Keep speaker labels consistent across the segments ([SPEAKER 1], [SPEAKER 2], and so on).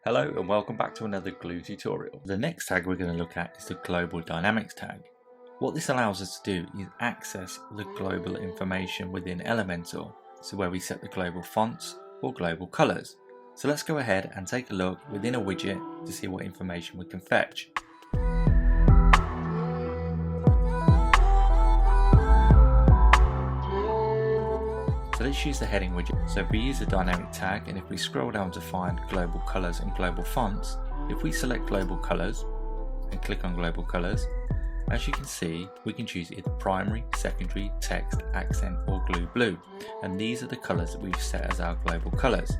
[SPEAKER 1] Hello and welcome back to another Gloo tutorial. The next tag we're going to look at is the Global Dynamics tag. What this allows us to do is access the global information within Elementor, so where we set the global fonts or global colours. So let's go ahead and take a look within a widget to see what information we can fetch. So let's use the heading widget. So if we use the dynamic tag and if we scroll down to find global colors and global fonts, if we select global colors and click on global colors, as you can see, we can choose either primary, secondary, text, accent or glue blue. And these are the colors that we've set as our global colors.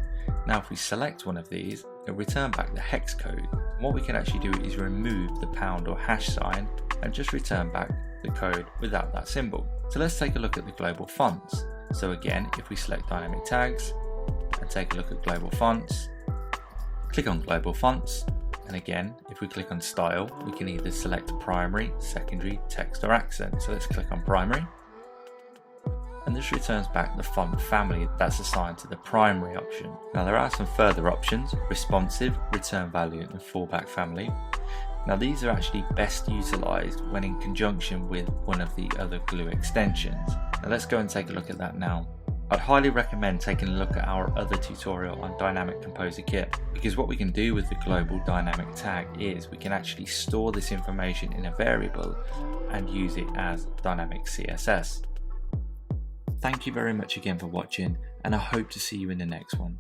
[SPEAKER 1] Now if we select one of these, it'll return back the hex code. And what we can actually do is remove the pound or hash sign and just return back the code without that symbol. So let's take a look at the global fonts. So again, if we select dynamic tags and take a look at global fonts, click on global fonts, and again, if we click on style, we can either select primary, secondary, text or accent. So let's click on primary, and this returns back the font family that's assigned to the primary option. Now there are some further options: responsive, return value and fullback family. Now these are actually best utilized when in conjunction with one of the other Gloo extensions. Now let's go and take a look at that now. I'd highly recommend taking a look at our other tutorial on Dynamic Composer Kit, because what we can do with the global dynamic tag is we can actually store this information in a variable and use it as dynamic CSS. Thank you very much again for watching, and I hope to see you in the next one.